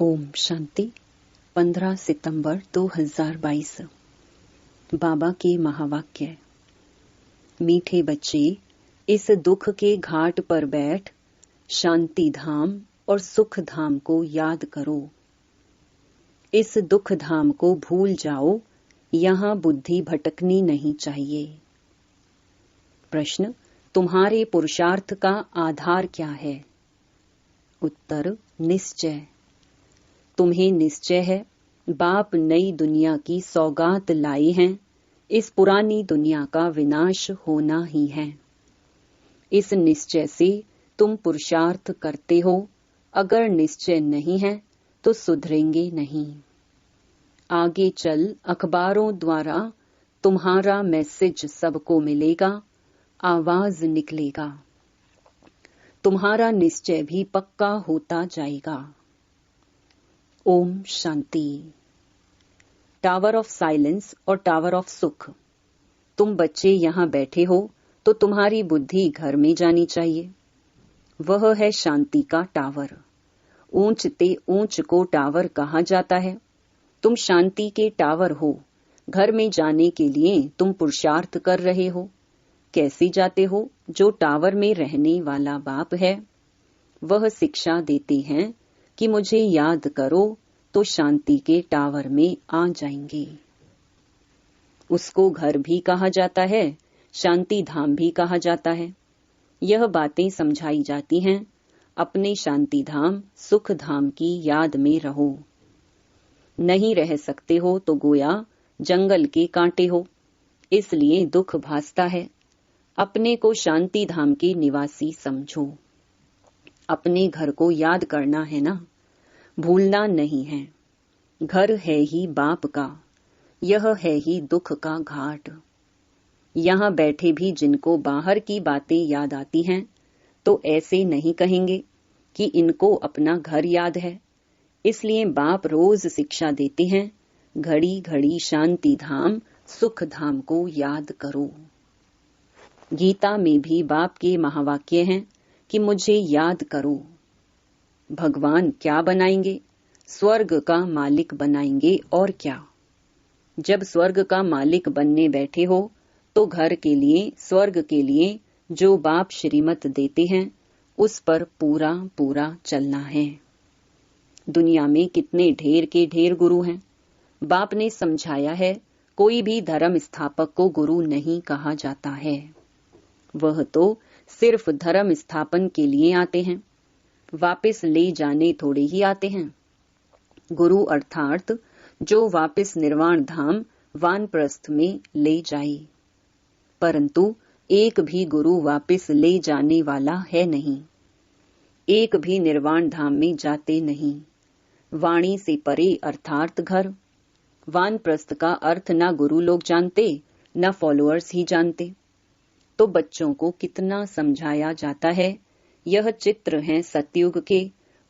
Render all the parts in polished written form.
ओम शांति 15 सितंबर 2022। बाबा के महावाक्य। मीठे बच्चे, इस दुख के घाट पर बैठ शांति धाम और सुख धाम को याद करो। इस दुख धाम को भूल जाओ, यहाँ बुद्धि भटकनी नहीं चाहिए। प्रश्न, तुम्हारे पुरुषार्थ का आधार क्या है? उत्तर, निश्चय। तुम्हें निश्चय है बाप नई दुनिया की सौगात लाए हैं, इस पुरानी दुनिया का विनाश होना ही है। इस निश्चय से तुम पुरुषार्थ करते हो। अगर निश्चय नहीं है तो सुधरेंगे नहीं। आगे चल अखबारों द्वारा तुम्हारा मैसेज सबको मिलेगा, आवाज निकलेगा। तुम्हारा निश्चय भी पक्का होता जाएगा। Om Shanti. Tower of silence और टावर ऑफ सुख। तुम बच्चे यहाँ बैठे हो तो तुम्हारी बुद्धि घर में जानी चाहिए। वह है शांति का टावर। ऊंच ते ऊंच को टावर कहा जाता है। तुम शांति के टावर हो। घर में जाने के लिए तुम पुरुषार्थ कर रहे हो। कैसे जाते हो? जो टावर में रहने वाला बाप है वह शिक्षा देते हैं कि मुझे याद करो तो शांति के टावर में आ जाएंगे। उसको घर भी कहा जाता है, शांति धाम भी कहा जाता है। यह बातें समझाई जाती हैं। अपने शांति धाम सुख धाम की याद में रहो। नहीं रह सकते हो तो गोया जंगल के कांटे हो, इसलिए दुख भासता है। अपने को शांति धाम के निवासी समझो। अपने घर को याद करना है ना, भूलना नहीं है। घर है ही बाप का, यह है ही दुख का घाट। यहाँ बैठे भी जिनको बाहर की बातें याद आती हैं तो ऐसे नहीं कहेंगे कि इनको अपना घर याद है। इसलिए बाप रोज शिक्षा देते हैं, घड़ी घड़ी शांति धाम सुख धाम को याद करो। गीता में भी बाप के महावाक्य हैं कि मुझे याद करो। भगवान क्या बनाएंगे? स्वर्ग का मालिक बनाएंगे और क्या। जब स्वर्ग का मालिक बनने बैठे हो तो घर के लिए, स्वर्ग के लिए जो बाप श्रीमत देते हैं उस पर पूरा पूरा चलना है। दुनिया में कितने ढेर के ढेर गुरु हैं। बाप ने समझाया है, कोई भी धर्म स्थापक को गुरु नहीं कहा जाता है। वह तो सिर्फ धर्म स्थापन के लिए आते हैं, वापस ले जाने थोड़े ही आते हैं। गुरु अर्थात जो वापस निर्वाण धाम वानप्रस्थ में ले जाए। परंतु एक भी गुरु वापस ले जाने वाला है नहीं। एक भी निर्वाण धाम में जाते नहीं। वाणी से परे अर्थात घर। वानप्रस्थ का अर्थ न गुरु लोग जानते न फॉलोअर्स ही जानते। तो बच्चों को कितना समझाया जाता है। यह चित्र हैं सतयुग के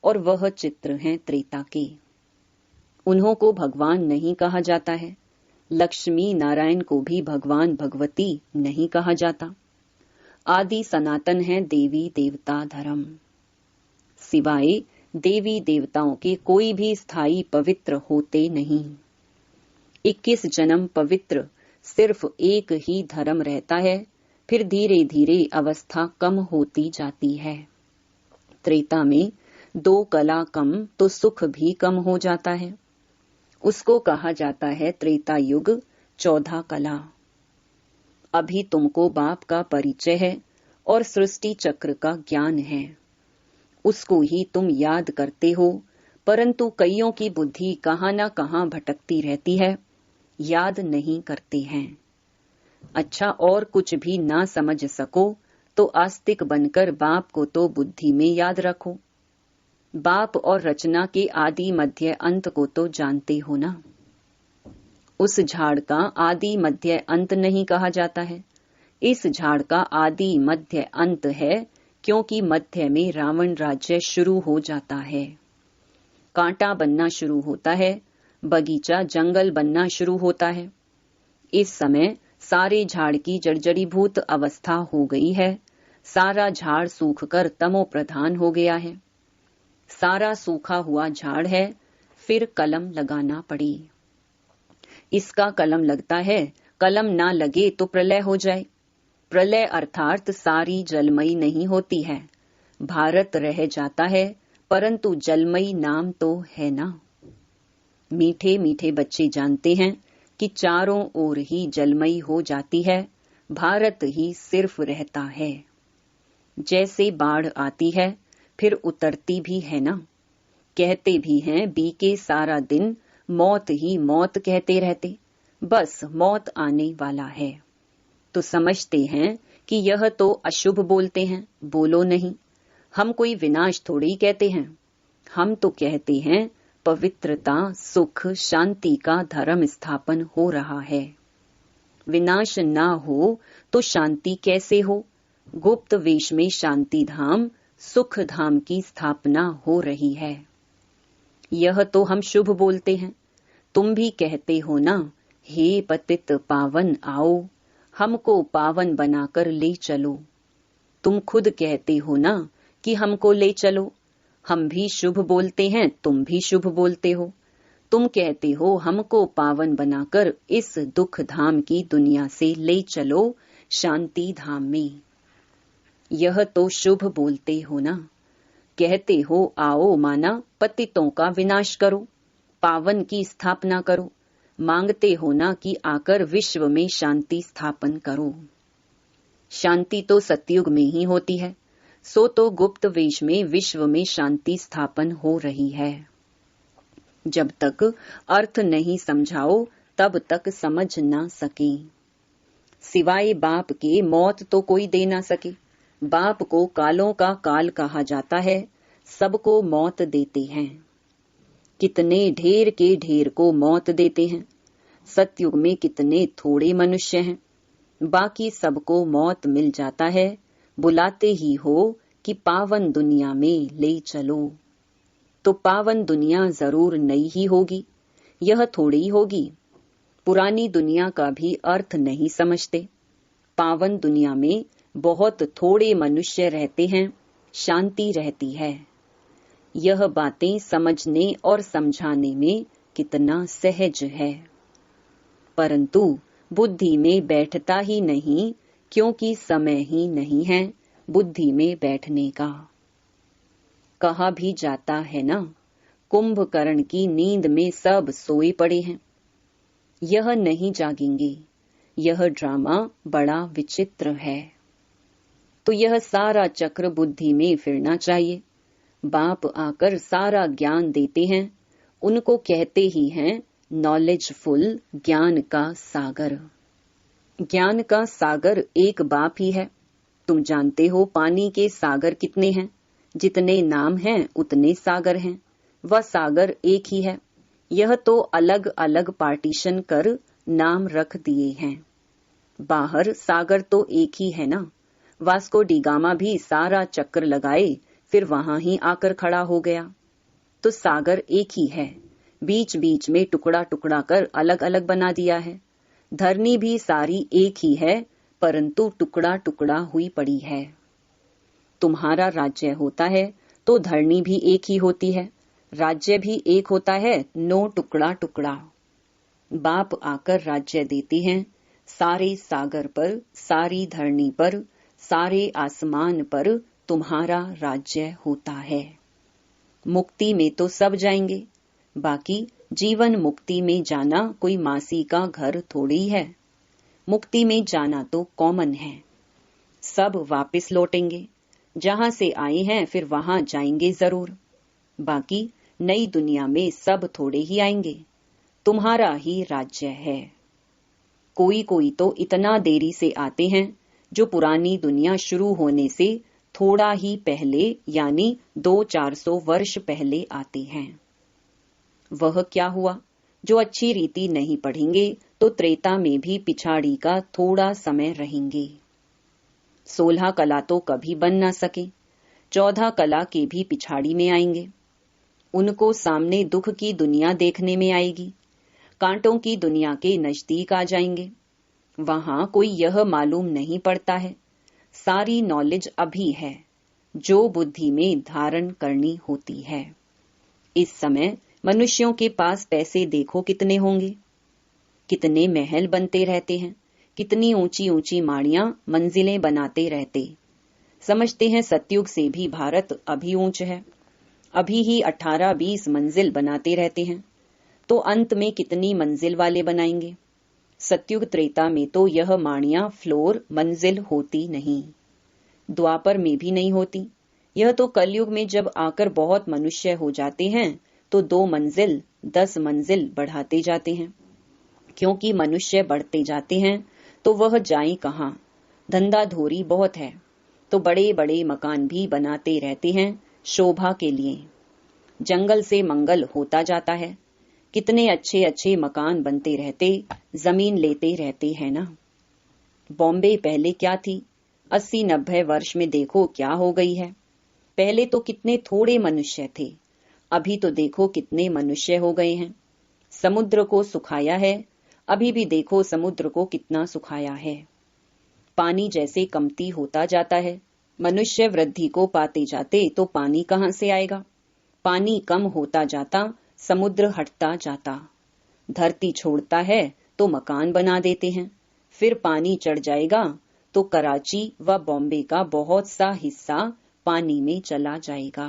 और वह चित्र हैं त्रेता के। उन्हों को भगवान नहीं कहा जाता है। लक्ष्मी नारायण को भी भगवान भगवती नहीं कहा जाता। आदि सनातन है देवी देवता धर्म। सिवाय देवी देवताओं के कोई भी स्थायी पवित्र होते नहीं। 21 जन्म पवित्र सिर्फ एक ही धर्म रहता है, फिर धीरे धीरे अवस्था कम होती जाती है। त्रेता में 2 कला कम तो सुख भी कम हो जाता है। उसको कहा जाता है त्रेता युग 14 कला। अभी तुमको बाप का परिचय है और सृष्टि चक्र का ज्ञान है। उसको ही तुम याद करते हो, परंतु कईयों की बुद्धि कहाँ न कहाँ भटकती रहती है, याद नहीं करते हैं। अच्छा, और कुछ भी ना समझ सको तो आस्तिक बनकर बाप को तो बुद्धि में याद रखो। बाप और रचना के आदि मध्य अंत को तो जानते हो ना। उस झाड़ का आदि मध्य अंत नहीं कहा जाता है। इस झाड़ का आदि मध्य अंत है, क्योंकि मध्य में रावण राज्य शुरू हो जाता है। कांटा बनना शुरू होता है, बगीचा जंगल बनना शुरू होता है। इस समय सारे झाड़ की जर्जरीभूत अवस्था हो गई है। सारा झाड़ सूखकर तमो प्रधान हो गया है। सारा सूखा हुआ झाड़ है, फिर कलम लगाना पड़ी। इसका कलम लगता है, कलम ना लगे तो प्रलय हो जाए। प्रलय अर्थात सारी जलमयी नहीं होती है। भारत रह जाता है, परंतु जलमयी नाम तो है ना। मीठे मीठे बच्चे जानते हैं कि चारों ओर ही जलमयी हो जाती है, भारत ही सिर्फ रहता है। जैसे बाढ़ आती है, फिर उतरती भी है ना। कहते भी हैं बीके सारा दिन, मौत ही मौत कहते रहते, बस मौत आने वाला है। तो समझते हैं कि यह तो अशुभ बोलते हैं, बोलो नहीं। हम कोई विनाश थोड़ी कहते हैं, हम तो कहते हैं पवित्रता, सुख, शांति का धर्म स्थापन हो रहा है। विनाश ना हो तो शांति कैसे हो। गुप्त वेश में शांति धाम, सुख धाम की स्थापना हो रही है। यह तो हम शुभ बोलते हैं। तुम भी कहते हो ना, हे पतित पावन आओ, हमको पावन बनाकर ले चलो। तुम खुद कहते हो ना कि हमको ले चलो। हम भी शुभ बोलते हैं, तुम भी शुभ बोलते हो। तुम कहते हो हमको पावन बनाकर इस दुख धाम की दुनिया से ले चलो शांति धाम में। यह तो शुभ बोलते हो ना। कहते हो आओ माना पतितों का विनाश करो, पावन की स्थापना करो। मांगते हो ना कि आकर विश्व में शांति स्थापन करो। शांति तो सतयुग में ही होती है, सो तो गुप्त वेश में विश्व में शांति स्थापन हो रही है। जब तक अर्थ नहीं समझाओ तब तक समझ ना सके। सिवाय बाप के मौत तो कोई दे ना सके। बाप को कालों का काल कहा जाता है, सबको मौत देते हैं। कितने ढेर के ढेर को मौत देते हैं। सतयुग में कितने थोड़े मनुष्य हैं, बाकी सबको मौत मिल जाता है। बुलाते ही हो कि पावन दुनिया में ले चलो। तो पावन दुनिया जरूर नई ही होगी, यह थोड़ी होगी। पुरानी दुनिया का भी अर्थ नहीं समझते। पावन दुनिया में बहुत थोड़े मनुष्य रहते हैं, शांति रहती है। यह बातें समझने और समझाने में कितना सहज है, परंतु बुद्धि में बैठता ही नहीं, क्योंकि समय ही नहीं है बुद्धि में बैठने का। कहा भी जाता है ना, कुंभकर्ण की नींद में सब सोए पड़े हैं। यह नहीं जागेंगे। यह ड्रामा बड़ा विचित्र है। तो यह सारा चक्र बुद्धि में फिरना चाहिए। बाप आकर सारा ज्ञान देते हैं, उनको कहते ही हैं नॉलेजफुल, ज्ञान का सागर। ज्ञान का सागर एक बाप ही है। तुम जानते हो पानी के सागर कितने हैं, जितने नाम हैं उतने सागर हैं। वह सागर एक ही है। यह तो अलग अलग पार्टीशन कर नाम रख दिए हैं। बाहर सागर तो एक ही है ना। वास्को डी गामा भी सारा चक्कर लगाए, फिर वहां ही आकर खड़ा हो गया। तो सागर एक ही है, बीच बीच में टुकड़ा टुकड़ा कर अलग अलग बना दिया है। धरनी भी सारी एक ही है, परंतु टुकड़ा टुकड़ा हुई पड़ी है। तुम्हारा राज्य होता है तो धरनी भी एक ही होती है, राज्य भी एक होता है, नो टुकड़ा टुकड़ा। बाप आकर राज्य देते हैं, सारे सागर पर, सारी धरनी पर, सारे आसमान पर तुम्हारा राज्य होता है। मुक्ति में तो सब जाएंगे, बाकी जीवन मुक्ति में जाना कोई मासी का घर थोड़ी है। मुक्ति में जाना तो कॉमन है। सब वापस लौटेंगे, जहां से आए हैं फिर वहां जाएंगे जरूर। बाकी नई दुनिया में सब थोड़े ही आएंगे, तुम्हारा ही राज्य है। कोई कोई तो इतना देरी से आते हैं, जो पुरानी दुनिया शुरू होने से थोड़ा ही पहले यानी 200-400 वर्ष पहले आते हैं। वह क्या हुआ, जो अच्छी रीति नहीं पढ़ेंगे तो त्रेता में भी पिछाड़ी का थोड़ा समय रहेंगे। 16 कला तो कभी बन ना सके, 14 कला के भी पिछाड़ी में आएंगे। उनको सामने दुख की दुनिया देखने में आएगी, कांटों की दुनिया के नजदीक आ जाएंगे। वहां कोई यह मालूम नहीं पड़ता है, सारी नॉलेज अभी है, जो बुद्धि में धारण करनी होती है। इस समय मनुष्यों के पास पैसे देखो कितने होंगे, कितने महल बनते रहते हैं, कितनी ऊंची ऊंची माड़ियां मंजिलें बनाते रहते। समझते हैं सतयुग से भी भारत अभी ऊंच है, अभी ही 18-20 मंजिल बनाते रहते हैं, तो अंत में कितनी मंजिल वाले बनाएंगे। सतयुग त्रेता में तो यह माड़ियां फ्लोर मंजिल होती नहीं, द्वापर में भी नहीं होती। यह तो कलयुग में जब आकर बहुत मनुष्य हो जाते हैं तो 2 मंजिल 10 मंजिल बढ़ाते जाते हैं, क्योंकि मनुष्य बढ़ते जाते हैं तो वह जाए कहाँ, धंधा धोरी बहुत है, तो बड़े बड़े मकान भी बनाते रहते हैं शोभा के लिए। जंगल से मंगल होता जाता है, कितने अच्छे अच्छे मकान बनते रहते, जमीन लेते रहते हैं ना। बॉम्बे पहले क्या थी, 80-90 वर्ष में देखो क्या हो गई है। पहले तो कितने थोड़े मनुष्य थे, अभी तो देखो कितने मनुष्य हो गए हैं। समुद्र को सुखाया है, अभी भी देखो समुद्र को कितना सुखाया है। पानी जैसे कमती होता जाता है, मनुष्य वृद्धि को पाते जाते तो पानी कहाँ से आएगा। पानी कम होता जाता, समुद्र हटता जाता। धरती छोड़ता है तो मकान बना देते हैं, फिर पानी चढ़ जाएगा तो कराची व बॉम्बे का बहुत सा हिस्सा पानी में चला जाएगा।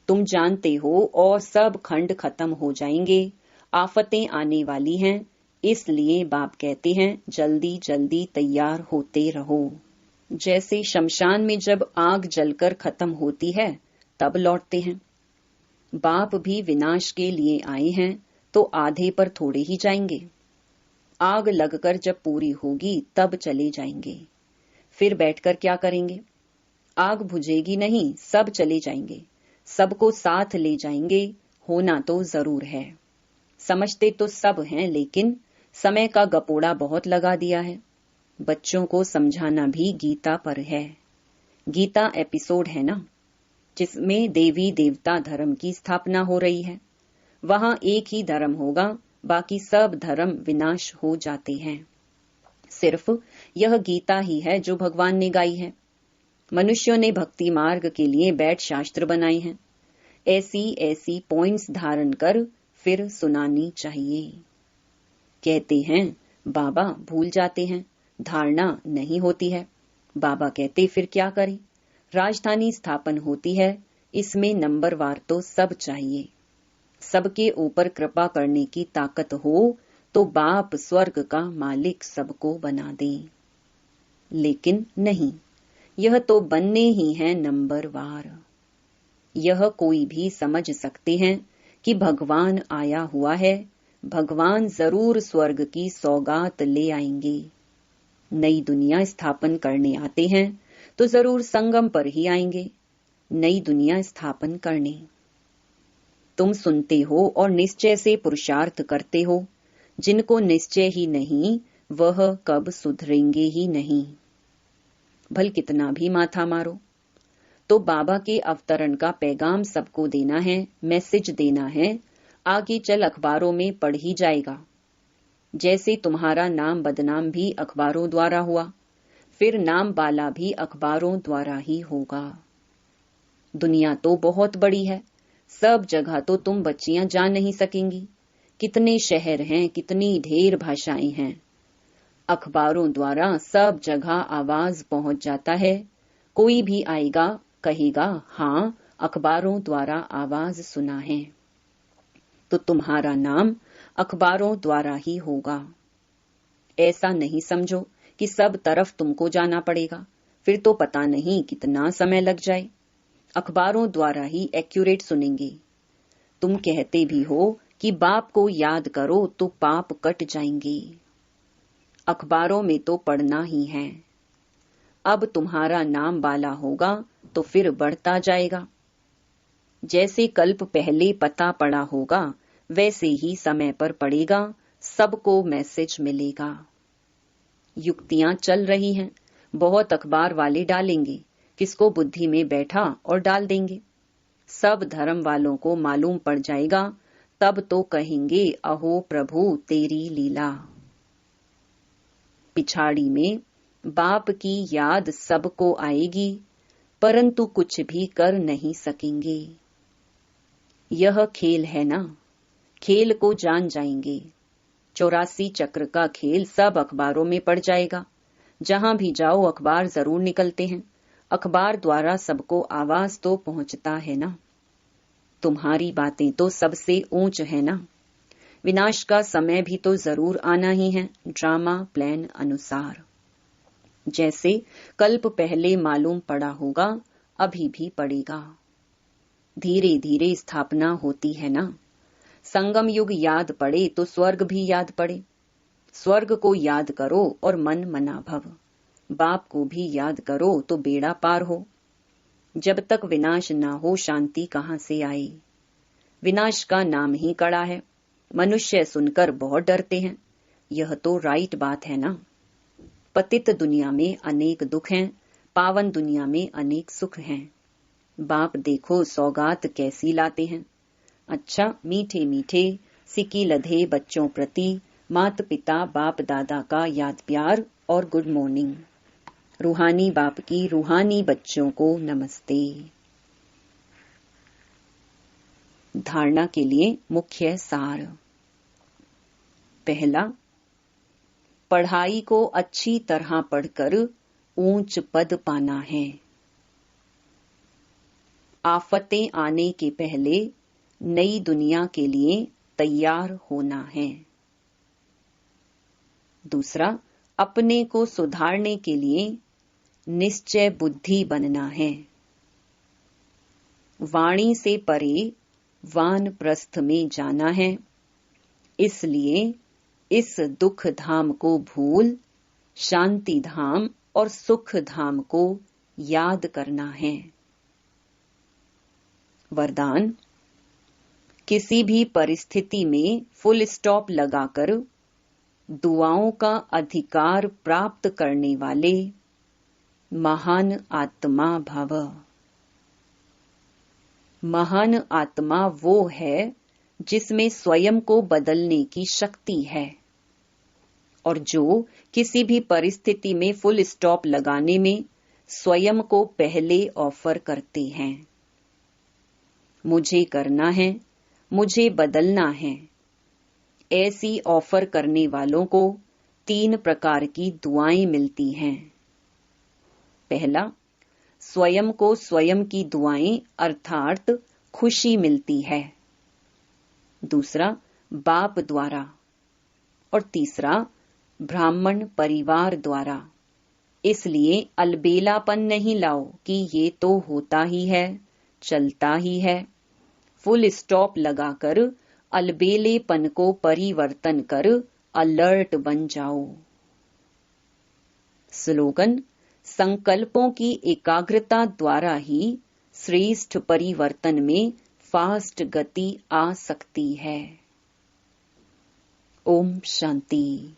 तुम जानते हो, और सब खंड खत्म हो जाएंगे, आफतें आने वाली हैं। इसलिए बाप कहते हैं जल्दी जल्दी तैयार होते रहो। जैसे शमशान में जब आग जलकर खत्म होती है तब लौटते हैं, बाप भी विनाश के लिए आए हैं तो आधे पर थोड़े ही जाएंगे। आग लगकर जब पूरी होगी तब चले जाएंगे, फिर बैठकर क्या करेंगे। आग बुझेगी नहीं, सब चले जाएंगे, सबको साथ ले जाएंगे। होना तो जरूर है, समझते तो सब हैं, लेकिन समय का गपोड़ा बहुत लगा दिया है। बच्चों को समझाना भी गीता पर है। गीता एपिसोड है ना, जिसमें देवी देवता धर्म की स्थापना हो रही है। वहां एक ही धर्म होगा, बाकी सब धर्म विनाश हो जाते हैं। सिर्फ यह गीता ही है जो भगवान ने गाई है। मनुष्यों ने भक्ति मार्ग के लिए बैठ शास्त्र बनाए हैं, ऐसी ऐसी पॉइंट्स धारण कर फिर सुनानी चाहिए। कहते हैं बाबा भूल जाते हैं, धारणा नहीं होती है। बाबा कहते फिर क्या करें, राजधानी स्थापन होती है, इसमें नंबरवार तो सब चाहिए। सबके ऊपर कृपा करने की ताकत हो तो बाप स्वर्ग का मालिक सबको बना दे। लेकिन नहीं, यह तो बनने ही है नंबरवार। यह कोई भी समझ सकते हैं कि भगवान आया हुआ है, भगवान जरूर स्वर्ग की सौगात ले आएंगे। नई दुनिया स्थापन करने आते हैं तो जरूर संगम पर ही आएंगे, नई दुनिया स्थापन करने। तुम सुनते हो और निश्चय से पुरुषार्थ करते हो, जिनको निश्चय ही नहीं वह कब सुधरेंगे ही नहीं। भल कितना भी माथा मारो, तो बाबा के अवतरण का पैगाम सबको देना है, मैसेज देना है। आगे चल अखबारों में पढ़ ही जाएगा। जैसे तुम्हारा नाम बदनाम भी अखबारों द्वारा हुआ, फिर नाम बाला भी अखबारों द्वारा ही होगा। दुनिया तो बहुत बड़ी है, सब जगह तो तुम बच्चियां जा नहीं सकेंगी। कितने शहर हैं, कितनी ढेर भाषाएं हैं। अखबारों द्वारा सब जगह आवाज पहुंच जाता है। कोई भी आएगा कहेगा हाँ अखबारों द्वारा आवाज सुना है, तो तुम्हारा नाम अखबारों द्वारा ही होगा। ऐसा नहीं समझो कि सब तरफ तुमको जाना पड़ेगा, फिर तो पता नहीं कितना समय लग जाए। अखबारों द्वारा ही एक्यूरेट सुनेंगे। तुम कहते भी हो कि बाप को याद करो तो पाप कट जाएंगे, अखबारों में तो पढ़ना ही है। अब तुम्हारा नाम बाला होगा तो फिर बढ़ता जाएगा। जैसे कल्प पहले पता पड़ा होगा वैसे ही समय पर पड़ेगा, सबको मैसेज मिलेगा। युक्तियां चल रही हैं, बहुत अखबार वाले डालेंगे, किसको बुद्धि में बैठा और डाल देंगे। सब धर्म वालों को मालूम पड़ जाएगा, तब तो कहेंगे अहो प्रभु तेरी लीला। पिछाड़ी में बाप की याद सबको आएगी, परंतु कुछ भी कर नहीं सकेंगे। यह खेल है ना, खेल को जान जाएंगे। 84 चक्र का खेल सब अखबारों में पड़ जाएगा। जहां भी जाओ अखबार जरूर निकलते हैं। अखबार द्वारा सबको आवाज तो पहुंचता है ना। तुम्हारी बातें तो सबसे ऊंच है ना। विनाश का समय भी तो जरूर आना ही है, ड्रामा प्लान अनुसार। जैसे कल्प पहले मालूम पड़ा होगा, अभी भी पड़ेगा। धीरे धीरे स्थापना होती है ना। संगम युग याद पड़े तो स्वर्ग भी याद पड़े। स्वर्ग को याद करो और मन मना भव। बाप को भी याद करो तो बेड़ा पार हो। जब तक विनाश ना हो शांति कहां से आए। विनाश का नाम ही कड़ा है। मनुष्य सुनकर बहुत डरते हैं। यह तो राइट बात है ना। पतित दुनिया में अनेक दुख हैं, पावन दुनिया में अनेक सुख हैं। बाप देखो सौगात कैसी लाते हैं। अच्छा, मीठे मीठे सिक्की लधे बच्चों प्रति माता पिता बाप दादा का याद प्यार और गुड मॉर्निंग। रूहानी बाप की रूहानी बच्चों को नमस्ते। धारणा के लिए मुख्य सार। पहला, पढ़ाई को अच्छी तरह पढ़कर ऊंच पद पाना है। आफतें आने के पहले नई दुनिया के लिए तैयार होना है। दूसरा, अपने को सुधारने के लिए निश्चय बुद्धि बनना है। वाणी से परे वानप्रस्थ में जाना है। इसलिए इस दुख धाम को भूल शांति धाम और सुख धाम को याद करना है। वरदान, किसी भी परिस्थिति में फुल स्टॉप लगाकर दुआओं का अधिकार प्राप्त करने वाले महान आत्मा भव। महान आत्मा वो है जिसमें स्वयं को बदलने की शक्ति है और जो किसी भी परिस्थिति में फुल स्टॉप लगाने में स्वयं को पहले ऑफर करते हैं। मुझे करना है, मुझे बदलना है। ऐसी ऑफर करने वालों को 3 प्रकार की दुआएं मिलती हैं। पहला, स्वयं को स्वयं की दुआएं अर्थात खुशी मिलती है। दूसरा, बाप द्वारा। और तीसरा, ब्राह्मण परिवार द्वारा। इसलिए अलबेलापन नहीं लाओ कि ये तो होता ही है, चलता ही है। फुल स्टॉप लगाकर अलबेलेपन को परिवर्तन कर अलर्ट बन जाओ। स्लोगन, संकल्पों की एकाग्रता द्वारा ही श्रेष्ठ परिवर्तन में फास्ट गति आ सकती है। ओम शांति।